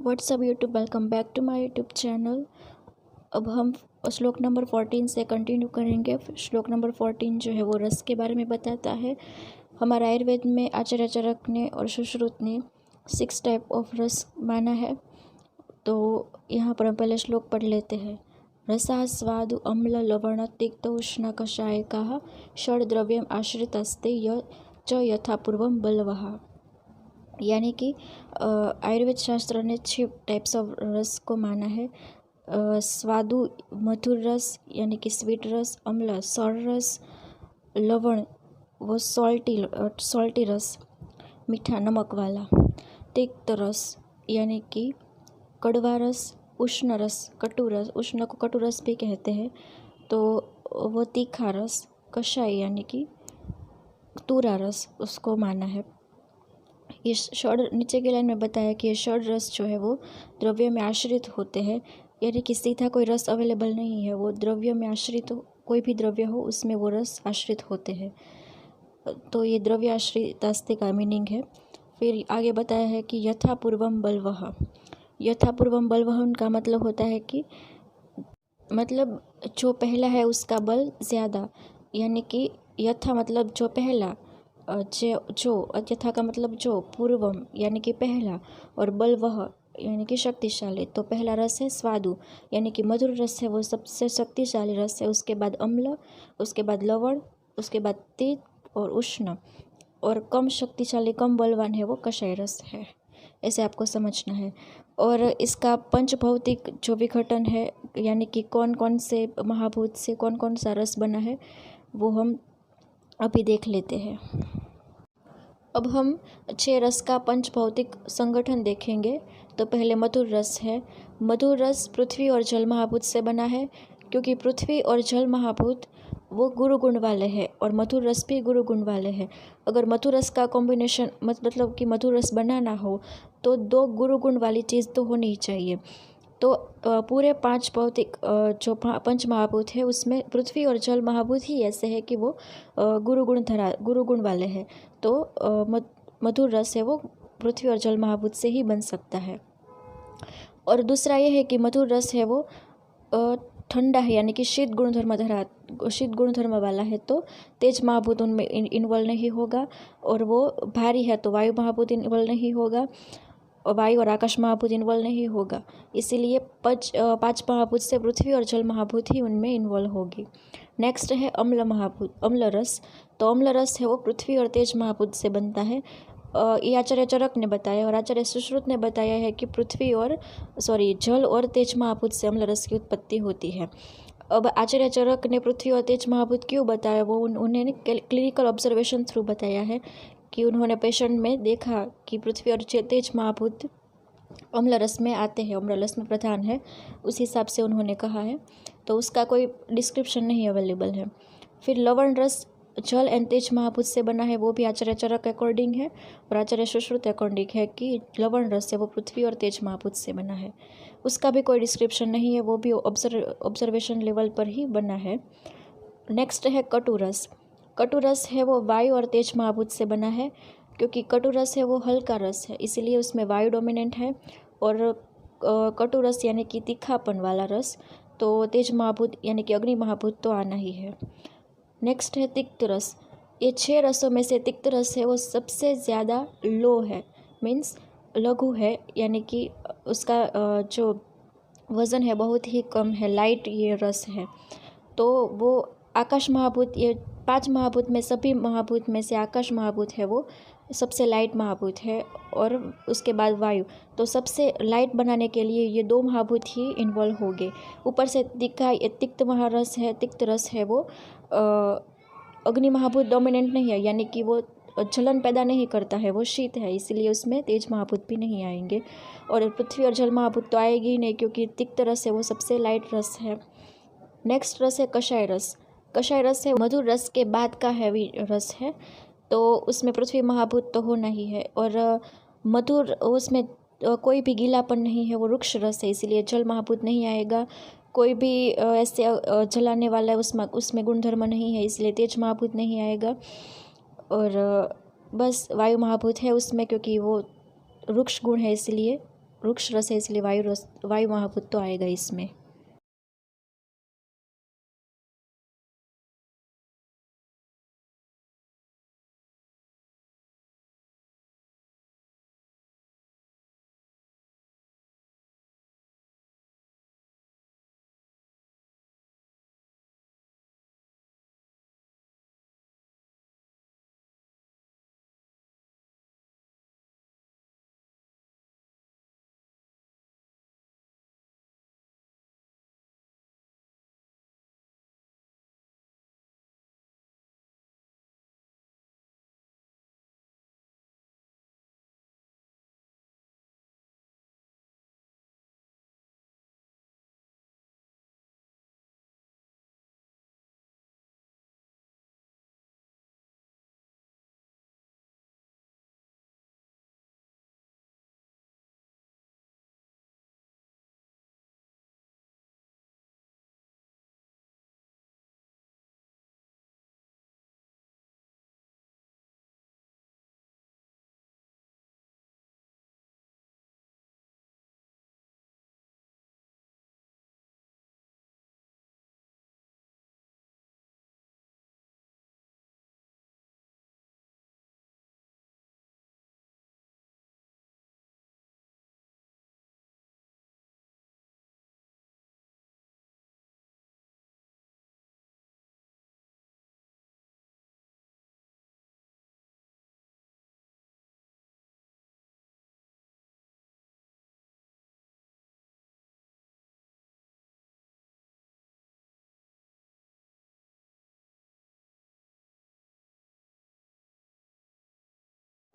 WhatsApp YouTube, welcome back to my YouTube channel. अब हम श्लोक नंबर 14 से कंटिन्यू करेंगे। श्लोक नंबर 14 जो है वो रस के बारे में बताता है। हमारे आयुर्वेद में आचार्य चरक ने और सुश्रुत ने 6 टाइप ऑफ रस माना है। तो यहाँ पर हम पहले श्लोक पढ़ लेते हैं। रसा स्वादु अम्ल लवण तिक्त उष्ण कषायकाः षड्द्रव्यम आश्रितस्ते च यथा पूर्वम बलवः। यानी कि आयुर्वेद शास्त्र ने 6 टाइप्स ऑफ रस को माना है। स्वादु मधुर रस यानी कि स्वीट रस, अम्ल सॉर रस, लवण वो सॉल्टी रस मीठा नमक वाला, तिक्त रस यानी कि कड़वा रस, उष्ण रस कटु रस, उष्ण को कटु रस भी कहते हैं तो वो तीखा रस, कषाय यानी कि तूरा रस उसको माना है। ये षड नीचे की लाइन में बताया कि ये षड रस जो है वो द्रव्य में आश्रित होते हैं, यानी कि सीधा कोई रस अवेलेबल नहीं है, वो द्रव्य में आश्रित कोई भी द्रव्य हो उसमें वो रस आश्रित होते हैं। तो ये द्रव्य आश्रितास्ते का मीनिंग है। फिर आगे बताया है कि यथा पूर्वम बलवः। यथा पूर्वम बलवः का मतलब होता है कि मतलब जो पहला है उसका बल ज़्यादा, यानी कि यथा मतलब जो पहला, जो यथा का मतलब जो, पूर्वम यानी कि पहला, और बलवः यानी कि शक्तिशाली। तो पहला रस है स्वादु यानी कि मधुर रस है, वो सबसे शक्तिशाली रस है। उसके बाद अम्ल, उसके बाद लवण, उसके बाद तीत और उष्ण, और कम शक्तिशाली कम बलवान है वो कषाय रस है। ऐसे आपको समझना है। और इसका पंचभौतिक जो विघटन है, यानी कि कौन कौन से महाभूत से कौन कौन सा रस बना है वो हम अभी देख लेते हैं। अब हम 6 रस का पंचभौतिक संगठन देखेंगे। तो पहले मधुर रस है। मधुर रस पृथ्वी और जल महाभूत से बना है, क्योंकि पृथ्वी और जल महाभूत वो गुरु गुण वाले हैं और मधुर रस भी गुरु गुण वाले हैं। अगर मधुर रस का कॉम्बिनेशन मतलब कि मधुर रस बनाना हो तो 2 गुरु गुण वाली चीज़ तो होनी ही चाहिए। तो पूरे 5 भौतिक जो पंच महाभूत है उसमें पृथ्वी और जल महाभूत ही ऐसे है कि वो गुरु गुण वाले हैं। तो मधुर रस है वो पृथ्वी और जल महाभूत से ही बन सकता है। और दूसरा ये है कि मधुर रस है वो ठंडा है, यानी कि शीत गुणधर्म वाला है, तो तेज महाभूत उनमें इन्वॉल्व नहीं होगा। और वो भारी है तो वायु महाभूत इन्वॉल्व नहीं होगा, और वायु और आकाश महाभूत इन्वॉल्व नहीं होगा। इसीलिए 5 महाभूत से पृथ्वी और जल महाभूत ही उनमें इन्वॉल्व होगी। नेक्स्ट है अम्ल रस। तो अम्ल रस है वो पृथ्वी और तेज महाभूत से बनता है। ये आचार्य चरक ने बताया और आचार्य सुश्रुत ने बताया है कि जल और तेज महाभूत से अम्ल रस की उत्पत्ति होती है। अब आचार्य चरक ने पृथ्वी और तेज महाभूत क्यों बताया, वो उन्होंने क्लिनिकल ऑब्जर्वेशन थ्रू बताया है कि उन्होंने पेशेंट में देखा कि पृथ्वी और तेज महाभूत अम्ल रस में आते हैं, अम्ल रस में प्रधान है, उस हिसाब से उन्होंने कहा है। तो उसका कोई डिस्क्रिप्शन नहीं अवेलेबल है। फिर लवण रस जल एंड तेज महाभूत से बना है, वो भी आचार्य चरक अकॉर्डिंग है और आचार्य सुश्रुत अकॉर्डिंग है कि लवण रस है वो पृथ्वी और तेज महाभूत से बना है। उसका भी कोई डिस्क्रिप्शन नहीं है, वो भी ऑब्जर्वेशन लेवल पर ही बना है। नेक्स्ट है कटु रस। कटु रस है वो वायु और तेज महाभूत से बना है, क्योंकि कटु रस है वो हल्का रस है, इसीलिए उसमें वायु डोमिनेंट है। और कटु रस यानी कि तीखापन वाला रस, तो तेज महाभूत यानी कि अग्नि महाभूत तो आना ही है। नेक्स्ट है तिक्त रस। ये 6 रसों में से तिक्त रस है वो सबसे ज़्यादा लो है, मीन्स लघु है, यानी कि उसका जो वज़न है बहुत ही कम है, लाइट ये रस है। तो वो आकाश महाभूत, ये 5 महाभूत में सभी महाभूत में से आकाश महाभूत है वो सबसे लाइट महाभूत है, और उसके बाद वायु। तो सबसे लाइट बनाने के लिए ये 2 महाभूत ही इन्वॉल्व हो गए। ऊपर से तिक्त रस है वो अग्नि महाभूत डोमिनेंट नहीं है, यानी कि वो जलन पैदा नहीं करता है, वो शीत है, इसीलिए उसमें तेज महाभूत भी नहीं आएंगे। और पृथ्वी और जल महाभूत तो आएगी ही नहीं, क्योंकि तिक्त रस है वो सबसे लाइट रस है। नेक्स्ट रस है कषाय रस। कषाय रस है मधुर रस के बाद का हैवी रस है, तो उसमें पृथ्वी महाभूत तो होना ही है। और मधुर उसमें कोई भी गीलापन नहीं है, वो रुक्ष रस है, इसीलिए जल महाभूत नहीं आएगा। कोई भी ऐसे जलाने वाला है उसमें गुणधर्म नहीं है, इसलिए तेज महाभूत नहीं आएगा। और बस वायु महाभूत है उसमें, क्योंकि वो रुक्ष गुण है इसलिए रुक्ष रस है इसलिए वायु महाभूत तो आएगा इसमें।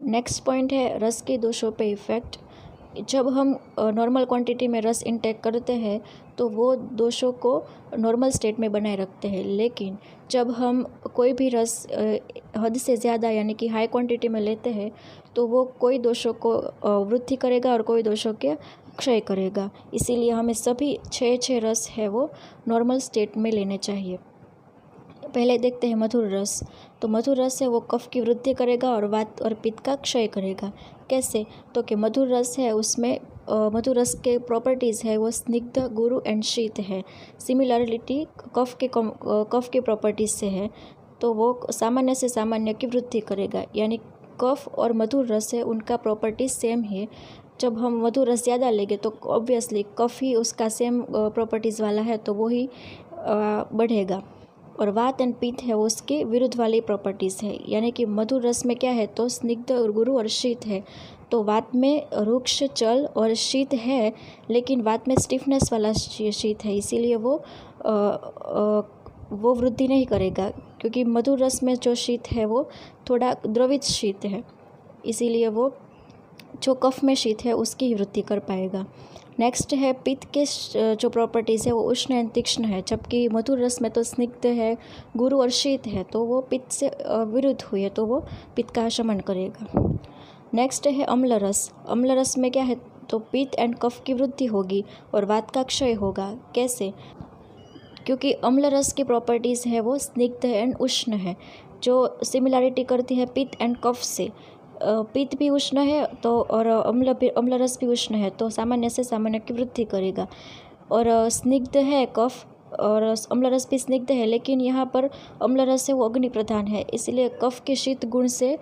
नेक्स्ट पॉइंट है रस के दोषों पे इफ़ेक्ट। जब हम नॉर्मल क्वांटिटी में रस इंटेक करते हैं तो वो दोषों को नॉर्मल स्टेट में बनाए रखते हैं, लेकिन जब हम कोई भी रस हद से ज़्यादा यानी कि हाई क्वांटिटी में लेते हैं तो वो कोई दोषों को वृद्धि करेगा और कोई दोषों के क्षय करेगा। इसीलिए हमें सभी 6 रस है वो नॉर्मल स्टेट में लेने चाहिए। पहले देखते हैं मधुर रस। तो मधुर रस है वो कफ की वृद्धि करेगा और वात और पित्त का क्षय करेगा। कैसे? तो कि मधुर रस है उसमें मधुर रस के प्रॉपर्टीज़ है वो स्निग्ध, गुरु एंड शीत है। सिमिलरिटी कफ के प्रॉपर्टीज़ से है, तो वो सामान्य से सामान्य की वृद्धि करेगा। यानी कफ और मधुर रस है उनका प्रॉपर्टीज सेम है। जब हम मधुर रस ज़्यादा लेंगे तो ऑब्वियसली कफ ही उसका सेम प्रॉपर्टीज़ वाला है तो वो ही बढ़ेगा। और वात एंड पित्त है वो उसके विरुद्ध वाली प्रॉपर्टीज़ है। यानी कि मधुर रस में क्या है तो स्निग्ध और गुरु और शीत है। तो वात में रुक्ष, चल और शीत है, लेकिन वात में स्टिफनेस वाला शीत है, इसीलिए वो वृद्धि नहीं करेगा, क्योंकि मधुर रस में जो शीत है वो थोड़ा द्रवित शीत है, इसीलिए वो जो कफ में शीत है उसकी वृद्धि कर पाएगा। नेक्स्ट है पित्त के जो प्रॉपर्टीज़ है वो उष्ण एंड तीक्ष्ण है, जबकि मधुर रस में तो स्निग्ध है, गुरु और शीत है, तो वो पित्त से विरुद्ध हुई है, तो वो पित्त का शमन करेगा। नेक्स्ट है अम्ल रस। अम्ल रस में क्या है तो पित्त एंड कफ की वृद्धि होगी और वात का क्षय होगा। कैसे? क्योंकि अम्ल रस की प्रॉपर्टीज़ है वो स्निग्ध एंड उष्ण है, जो सिमिलरिटी करती है पित्त एंड कफ से। पित्त भी उष्ण है तो और अम्ल रस भी उष्ण है, तो सामान्य से सामान्य की वृद्धि करेगा। और स्निग्ध है कफ और अम्ल रस भी स्निग्ध है, लेकिन यहाँ पर अम्ल रस है वो अग्नि प्रधान है, इसलिए कफ के शीत गुण से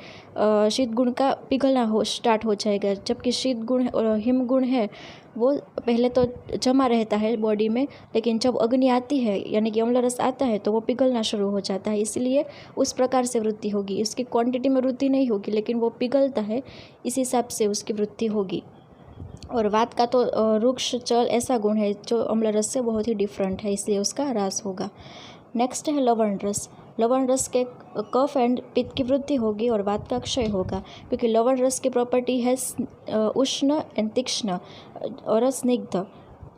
शीत गुण का पिघलना स्टार्ट हो जाएगा। जबकि शीत गुण और हिम गुण है वो पहले तो जमा रहता है बॉडी में, लेकिन जब अग्नि आती है यानी कि अम्ल रस आता है तो वो पिघलना शुरू हो जाता है, इसलिए उस प्रकार से वृद्धि होगी। इसकी क्वांटिटी में वृद्धि नहीं होगी, लेकिन वो पिघलता है, इस हिसाब से उसकी वृद्धि होगी। और वात का तो रुक्ष, चल ऐसा गुण है जो अम्ल रस से बहुत ही डिफरेंट है, इसलिए उसका ह्रास होगा। नेक्स्ट है लवण रस। लवण रस के कफ एंड पित्त की वृद्धि होगी और वात का क्षय होगा, क्योंकि लवण रस की प्रॉपर्टी है उष्ण एंड तीक्ष्ण और स्निग्ध,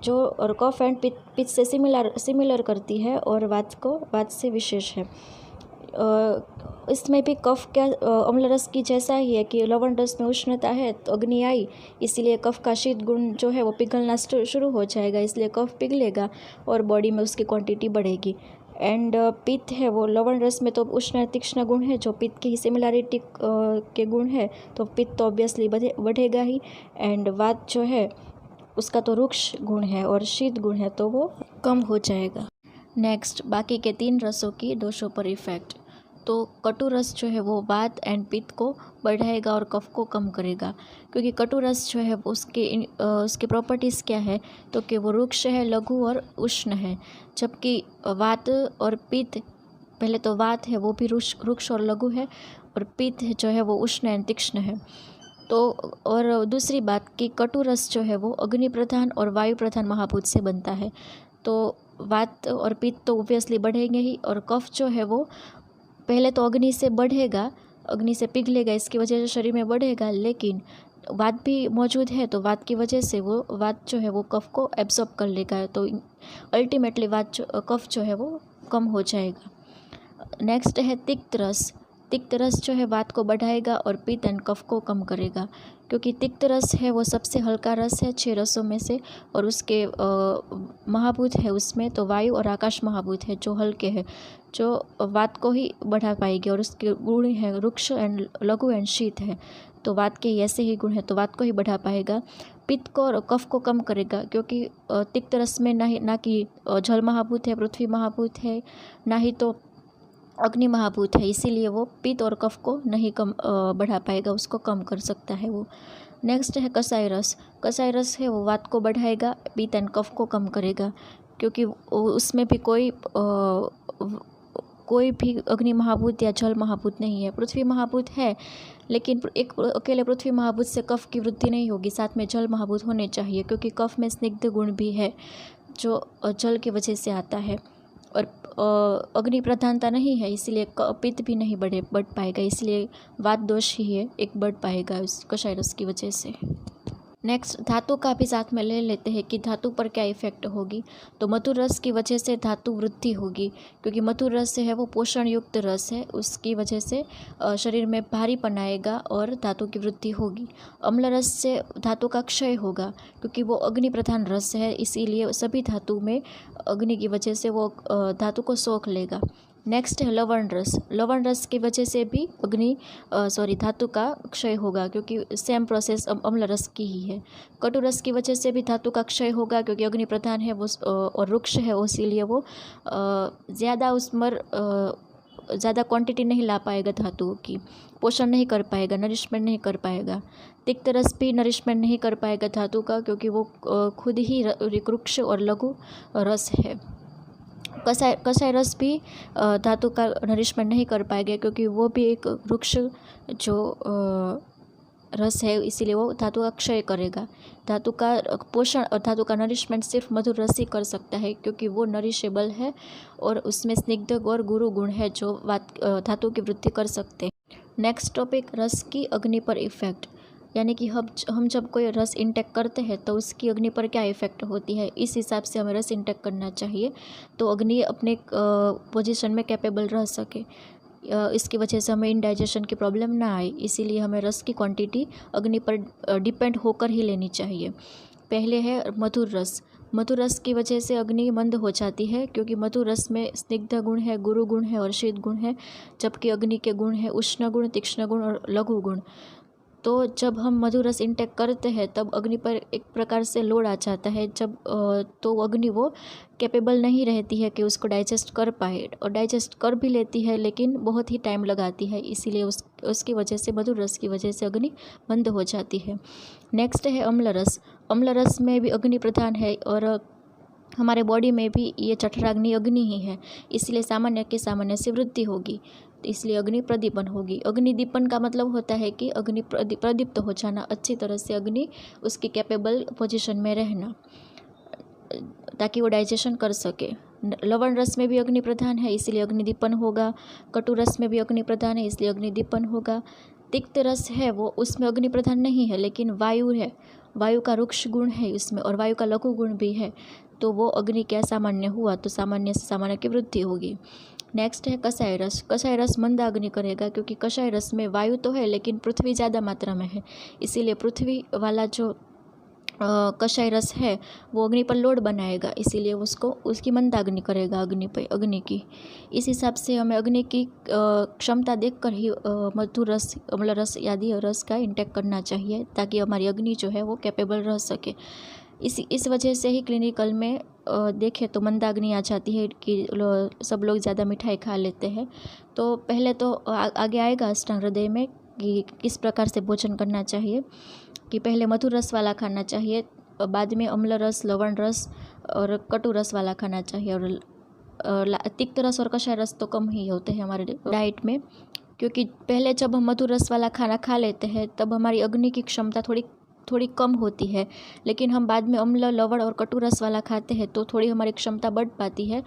जो और कफ एंड पित्त से सिमिलर करती है और वात से विशेष है। इसमें भी कफ क्या अम्ल रस की जैसा ही है कि लवण रस में उष्णता है तो अग्नि आई, इसीलिए कफ का शीत गुण जो है वो पिघलना शुरू हो जाएगा, इसलिए कफ पिघलेगा और बॉडी में उसकी क्वांटिटी बढ़ेगी। एंड पित्त है वो लवण रस में तो उष्ण तीक्ष्ण गुण है, जो पित्त की ही सिमिलरिटी के गुण है, तो पित्त तो ऑब्वियसली बढ़ेगा ही। एंड वात जो है उसका तो रुक्ष गुण है और शीत गुण है, तो वो कम हो जाएगा। नेक्स्ट, बाकी के 3 रसों की दोषों पर इफेक्ट। तो कटु रस जो है वो वात एंड पित्त को बढ़ाएगा और कफ को कम करेगा, क्योंकि कटु रस जो है उसकी प्रॉपर्टीज़ क्या है, तो कि वो रुक्ष है, लघु और उष्ण है। जबकि वात और पित्त, पहले तो वात है वो भी रुक्ष और लघु है, और पित्त जो है वो उष्ण एंड तीक्ष्ण है। तो और दूसरी बात कि कटु रस जो है वो अग्नि प्रधान और वायु प्रधान महाभूत से बनता है। तो वात और पित्त तो ऑब्वियसली बढ़ेंगे ही, और कफ जो है वो पहले तो अग्नि से बढ़ेगा, अग्नि से पिघलेगा, इसकी वजह से शरीर में बढ़ेगा, लेकिन वात भी मौजूद है, तो वात की वजह से वो वात जो है वो कफ को एब्जॉर्ब कर लेगा, तो अल्टीमेटली कफ जो है वो कम हो जाएगा। नेक्स्ट है तिक्त रस। तिक्त रस जो है वात को बढ़ाएगा और पित्त एंड कफ को कम करेगा, क्योंकि तिक्त रस है वो सबसे हल्का रस है 6 रसों में से, और उसके महाभूत है उसमें तो वायु और आकाश महाभूत है जो हल्के हैं, जो वात को ही बढ़ा पाएगी, और उसके गुण है रुक्ष एंड लघु एंड शीत है, तो वात के ऐसे ही गुण है, तो वात को ही बढ़ा पाएगा। पित्त को और कफ को कम करेगा, क्योंकि तिक्त रस में ना कि जल महाभूत है, पृथ्वी महाभूत है, ना ही तो अग्नि महाभूत है, इसीलिए वो पित्त और कफ को नहीं बढ़ा पाएगा, उसको कम कर सकता है वो। नेक्स्ट है कसाई रस। कसाई रस है वो वात को बढ़ाएगा, पित्त एंड कफ को कम करेगा, क्योंकि उसमें भी कोई भी अग्नि महाभूत या जल महाभूत नहीं है। पृथ्वी महाभूत है, लेकिन एक अकेले पृथ्वी महाभूत से कफ की वृद्धि नहीं होगी, साथ में जल महाभूत होने चाहिए, क्योंकि कफ में स्निग्ध गुण भी है जो जल की वजह से आता है, और अग्नि प्रधानता नहीं है, इसलिए पित्त भी नहीं बढ़ पाएगा, इसलिए वात दोष ही है एक बढ़ पाएगा उस कषाय रस की वजह से। नेक्स्ट, धातु का भी साथ में ले लेते हैं कि धातु पर क्या इफेक्ट होगी। तो मधुर रस की वजह से धातु वृद्धि होगी, क्योंकि मधुर रस है वो पोषण युक्त रस है, उसकी वजह से शरीर में भारीपन आएगा और धातु की वृद्धि होगी। अम्ल रस से धातु का क्षय होगा, क्योंकि वो अग्नि प्रधान रस है, इसीलिए सभी धातु में अग्नि की वजह से वो धातु को सोख लेगा। नेक्स्ट है लवण रस। लवण रस की वजह से भी धातु का क्षय होगा, क्योंकि सेम प्रोसेस अम्ल रस की ही है। कटु रस की वजह से भी धातु का क्षय होगा, क्योंकि अग्नि प्रधान है वो और रुक्ष है, इसीलिए वो ज़्यादा क्वांटिटी नहीं ला पाएगा, धातुओं की पोषण नहीं कर पाएगा, नरिशमेंट नहीं कर पाएगा। तिक्त रस भी नरिशमेंट नहीं कर पाएगा धातु का, क्योंकि वो खुद ही रुक्ष और लघु रस है। कसाई रस भी धातु का नरिशमेंट नहीं कर पाएगा, क्योंकि वो भी एक वृक्ष जो रस है, इसीलिए वो धातु का क्षय करेगा। धातु का पोषण और धातु का नरिशमेंट सिर्फ मधुर रस ही कर सकता है, क्योंकि वो नरिशेबल है और उसमें स्निग्ध और गुरु गुण है जो धातु की वृद्धि कर सकते हैं। नेक्स्ट टॉपिक, रस की अग्नि पर इफेक्ट, यानी कि हम जब कोई रस इंटेक करते हैं तो उसकी अग्नि पर क्या इफ़ेक्ट होती है, इस हिसाब से हमें रस इंटेक करना चाहिए, तो अग्नि अपने पोजीशन में कैपेबल रह सके, इसकी वजह से हमें इंडाइजेशन की प्रॉब्लम ना आए, इसीलिए हमें रस की क्वांटिटी अग्नि पर डिपेंड होकर ही लेनी चाहिए। पहले है मधुर रस। मधुर रस की वजह से अग्नि मंद हो जाती है, क्योंकि मधुर रस में स्निग्ध गुण है, गुरु गुण है और शीत गुण है, जबकि अग्नि के गुण है उष्ण गुण, तीक्ष्ण गुण और लघु गुण। तो जब हम मधुर रस इंटेक करते हैं तब अग्नि पर एक प्रकार से लोड आ जाता है, तो अग्नि वो कैपेबल नहीं रहती है कि उसको डाइजेस्ट कर पाए, और डाइजेस्ट कर भी लेती है लेकिन बहुत ही टाइम लगाती है, इसीलिए उसकी वजह से मधुर रस की वजह से अग्नि मंद हो जाती है। नेक्स्ट है अम्ल रस। अम्ल रस में भी अग्नि प्रधान है और हमारे बॉडी में भी ये जठराग्नि अग्नि ही है, इसलिए सामान्य से वृद्धि होगी, इसलिए अग्नि प्रदीपन होगी। अग्निदीपन का मतलब होता है कि अग्नि प्रदीप्त हो जाना, अच्छी तरह से अग्नि उसकी कैपेबल पोजीशन में रहना, ताकि वो डाइजेशन कर सके। लवण रस में भी अग्नि प्रधान है, इसलिए अग्निदीपन होगा। कटु रस में भी अग्नि प्रधान है, इसलिए अग्निदीपन होगा। तिक्त रस है वो उसमें अग्नि प्रधान नहीं है, लेकिन वायु है, वायु का रुक्ष गुण है इसमें और वायु का लघु गुण भी है, तो वो अग्नि क्या सामान्य हुआ, तो सामान्य से सामान्य की वृद्धि होगी। नेक्स्ट है कषाय रस। कषाय रस मंदाग्नि करेगा, क्योंकि कषाय रस में वायु तो है लेकिन पृथ्वी ज़्यादा मात्रा में है, इसीलिए पृथ्वी वाला जो कषाय रस है वो अग्नि पर लोड बनाएगा, इसीलिए उसकी मंदाग्नि करेगा अग्नि की। इस हिसाब से हमें अग्नि की क्षमता देखकर ही मधुर रस, अम्ल रस आदि रस का इंटेक करना चाहिए, ताकि हमारी अग्नि जो है वो कैपेबल रह सके। इस वजह से ही क्लिनिकल में देखें तो मंदाग्नि आ जाती है कि सब लोग ज़्यादा मिठाई खा लेते हैं। तो पहले तो आगे आएगा अष्टांग हृदय में कि किस प्रकार से भोजन करना चाहिए, कि पहले मधुर रस वाला खाना चाहिए, बाद में अम्ल रस, लवण रस और कटु रस वाला खाना चाहिए। और तिक्त रस और कषाय रस तो कम ही होते हैं हमारे डाइट में, क्योंकि पहले जब हम मधुर रस वाला खाना खा लेते हैं तब हमारी अग्नि की क्षमता थोड़ी कम होती है, लेकिन हम बाद में अम्ल, लवण और कटु रस वाला खाते हैं तो थोड़ी हमारी क्षमता बढ़ पाती है।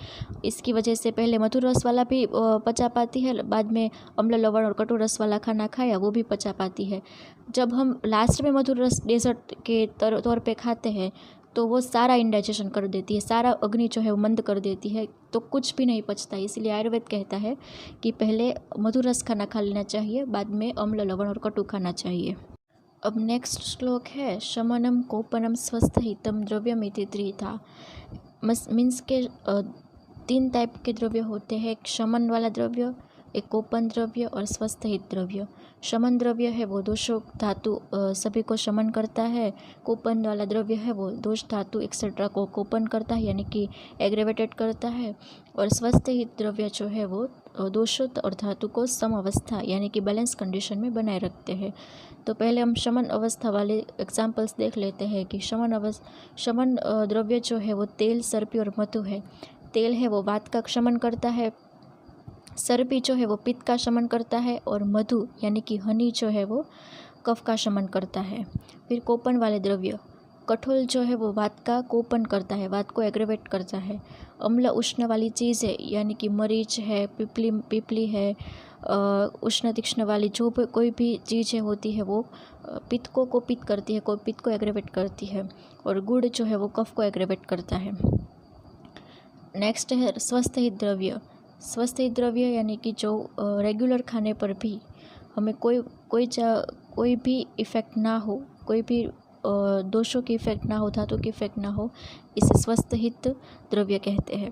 इसकी वजह से पहले मधुर रस वाला भी पचा पाती है, बाद में अम्ल, लवण और कटु रस वाला खाना खाया वो भी पचा पाती है। जब हम लास्ट में मधुर रस डेजर्ट के तौर पे खाते हैं तो वो सारा इंडाइजेशन कर देती है, सारा अग्नि जो है वो मंद कर देती है, तो कुछ भी नहीं पचता। इसलिए आयुर्वेद कहता है कि पहले मधुर रस खाना खा लेना चाहिए, बाद में अम्ल, लवण और कटु खाना चाहिए। अब नेक्स्ट श्लोक है शमनम कोपनम स्वस्थहितम द्रव्यमिति त्रिधा। मीन्स के 3 टाइप के द्रव्य होते हैं, एक शमन वाला द्रव्य, एक कोपन द्रव्य और स्वस्थहित द्रव्य। शमन द्रव्य है वो दोषों धातु सभी को शमन करता है। कोपन वाला द्रव्य है वो दोष धातु एक्सेट्रा को कोपन करता है, यानी कि एग्रेवेटेड करता है। और स्वस्थहित द्रव्य जो है वो दोषों और धातु को सम अवस्था यानी कि बैलेंस कंडीशन में बनाए रखते हैं। तो पहले हम शमन अवस्था वाले एग्जाम्पल्स देख लेते हैं कि शमन द्रव्य जो है वो तेल, सर्पी और मधु है। तेल है वो वात का शमन करता है, सर्पी जो है वो पित्त का शमन करता है, और मधु यानी कि हनी जो है वो कफ का शमन करता है। फिर कोपन वाले द्रव्य, कठोल जो है वो वात का कोपन करता है, वात को एग्रेवेट करता है। अम्ल उष्ण वाली चीज़ है, यानी कि मरीच है, पिपली है, उष्ण तीक्ष्ण वाली जो कोई भी चीज़ें होती है वो पित्त को कोपित करती है, पित्त को एग्रेवेट करती है। और गुड़ जो है वो कफ को एग्रेवेट करता है। नेक्स्ट है स्वस्थहित द्रव्य। स्वस्थहित द्रव्य यानी कि जो रेगुलर खाने पर भी हमें कोई भी इफ़ेक्ट ना हो, कोई भी दोषों की इफ़ेक्ट ना हो, धातु की इफ़ेक्ट ना हो, इसे स्वस्थहित द्रव्य कहते हैं।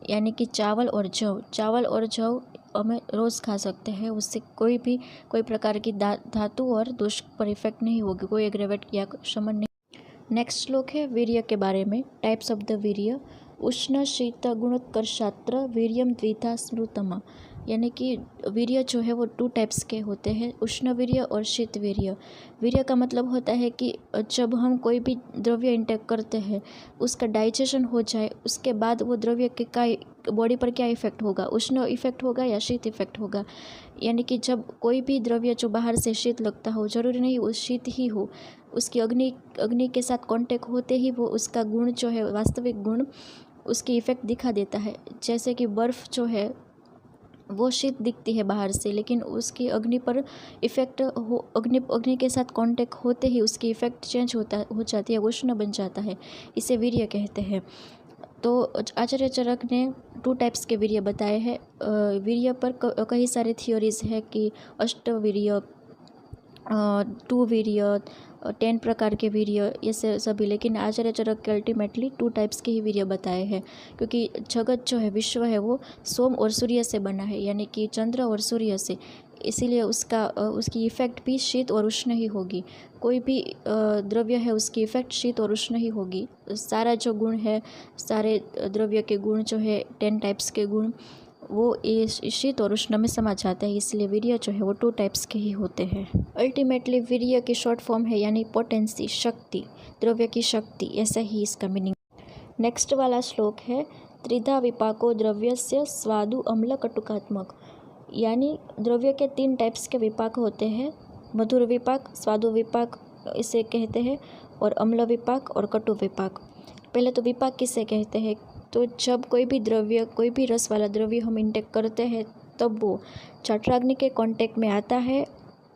यानी कि चावल और जौ हमें रोज़ खा सकते हैं, उससे कोई प्रकार की धातु और दोष पर इफ़ेक्ट नहीं होगी, कोई एग्रेवेट या शमन नहीं। नेक्स्ट श्लोक है वीर्य के बारे में। टाइप्स ऑफ द वीर्य। उष्ण शीत गुणोत्कर्षात्र वीर्यम द्विधा स्मृतम। यानी कि वीर्य जो है वो 2 टाइप्स के होते हैं, उष्ण वीर्य और शीत वीर्य। वीर्य का मतलब होता है कि जब हम कोई भी द्रव्य इंटेक करते हैं उसका डाइजेशन हो जाए, उसके बाद वो द्रव्य के का बॉडी पर क्या इफ़ेक्ट होगा, उष्ण इफ़ेक्ट होगा या शीत इफ़ेक्ट होगा। यानी कि जब कोई भी द्रव्य जो बाहर से शीत लगता हो, ज़रूरी नहीं वो शीत ही हो, उसकी अग्नि के साथ कांटेक्ट होते ही वो उसका गुण जो है, वास्तविक गुण, उसकी इफ़ेक्ट दिखा देता है। जैसे कि बर्फ़ जो है वो शीत दिखती है बाहर से, लेकिन उसकी अग्नि पर इफ़ेक्ट अग्नि के साथ कांटेक्ट होते ही उसकी इफ़ेक्ट चेंज हो जाती है, उष्ण बन जाता है। इसे वीर्य कहते हैं। तो आचार्य चरक ने 2 टाइप्स के वीर्य बताए हैं। वीर्य पर कई सारे थियोरीज है कि अष्टवीर्य, 2 वीर्य, 10 प्रकार के वीर्य, ये सभी, लेकिन आचार्य चरक के अल्टीमेटली 2 टाइप्स के ही वीर्य बताए हैं, क्योंकि जगत जो है, विश्व है, वो सोम और सूर्य से बना है, यानी कि चंद्र और सूर्य से। इसीलिए उसकी इफ़ेक्ट भी शीत और उष्ण ही होगी। कोई भी द्रव्य है उसकी इफ़ेक्ट शीत और उष्ण ही होगी। सारा जो गुण है, सारे द्रव्य के गुण जो है, 10 टाइप्स के गुण, वो शीत और उष्ण में समा जाते हैं। इसलिए वीर्य जो है वो 2 टाइप्स के ही होते हैं। अल्टीमेटली वीर्य की शॉर्ट फॉर्म है, यानी पोटेंसी, शक्ति, द्रव्य की शक्ति, ऐसा ही इसका मीनिंग। नेक्स्ट वाला श्लोक है त्रिधा विपाको द्रव्यस्य स्वादु अम्ल कटुकात्मक। यानी द्रव्य के 3 टाइप्स के विपाक होते हैं, मधुर विपाक, स्वादु विपाक इसे कहते हैं, और अम्ल विपाक और कटु विपाक। पहले तो विपाक किसे कहते हैं, तो जब कोई भी द्रव्य, कोई भी रस वाला द्रव्य हम इंटेक करते हैं तब वो जठराग्नि के कांटेक्ट में आता है,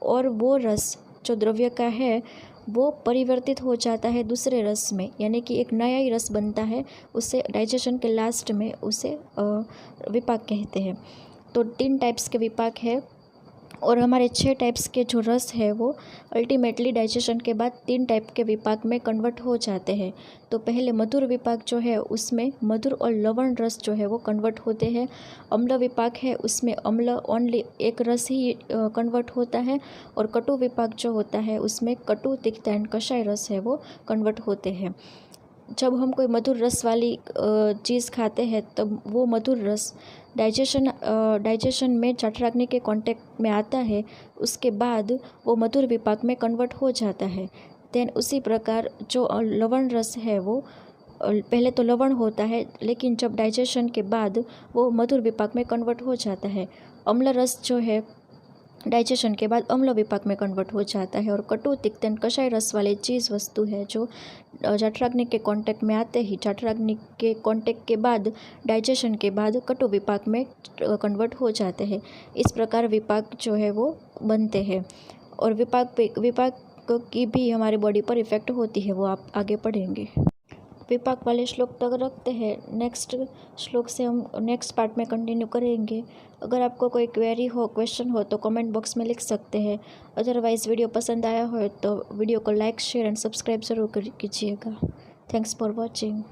और वो रस जो द्रव्य का है वो परिवर्तित हो जाता है दूसरे रस में, यानी कि एक नया ही रस बनता है, उसे डाइजेशन के लास्ट में उसे विपाक कहते हैं। तो 3 टाइप्स के विपाक है, और हमारे 6 टाइप्स के जो रस है वो अल्टीमेटली डाइजेशन के बाद 3 टाइप के विपाक में कन्वर्ट हो जाते हैं। तो पहले मधुर विपाक जो है उसमें मधुर और लवण रस जो है वो कन्वर्ट होते हैं। अम्ल विपाक है उसमें अम्ल ओनली एक रस ही कन्वर्ट होता है, और कटु विपाक जो होता है उसमें कटु, तिक्त एंड कषाय रस है वो कन्वर्ट होते हैं। जब हम कोई मधुर रस वाली चीज़ खाते हैं तब वो मधुर रस डाइजेशन में जठराग्नि के कांटेक्ट में आता है, उसके बाद वो मधुर विपाक में कन्वर्ट हो जाता है। देन उसी प्रकार जो लवण रस है वो पहले तो लवण होता है, लेकिन जब डाइजेशन के बाद वो मधुर विपाक में कन्वर्ट हो जाता है। अम्ल रस जो है डाइजेशन के बाद अम्ल विपाक में कन्वर्ट हो जाता है। और कटु तिक्त कषाय रस वाली चीज़ वस्तु है जो जठराग्नि के कांटेक्ट में आते ही जठराग्नि के कांटेक्ट के बाद डाइजेशन के बाद कटु विपाक में कन्वर्ट हो जाते हैं। इस प्रकार विपाक जो है वो बनते हैं और विपाक की भी हमारी बॉडी पर इफ़ेक्ट होती है, वो आप आगे पढ़ेंगे। विपाक वाले श्लोक तक रखते हैं। नेक्स्ट श्लोक से हम नेक्स्ट पार्ट में कंटिन्यू करेंगे। अगर आपको कोई क्वेरी हो, क्वेश्चन हो तो कमेंट बॉक्स में लिख सकते हैं। अदरवाइज़ वीडियो पसंद आया हो तो वीडियो को लाइक, शेयर एंड सब्सक्राइब ज़रूर कीजिएगा। Thanks for watching.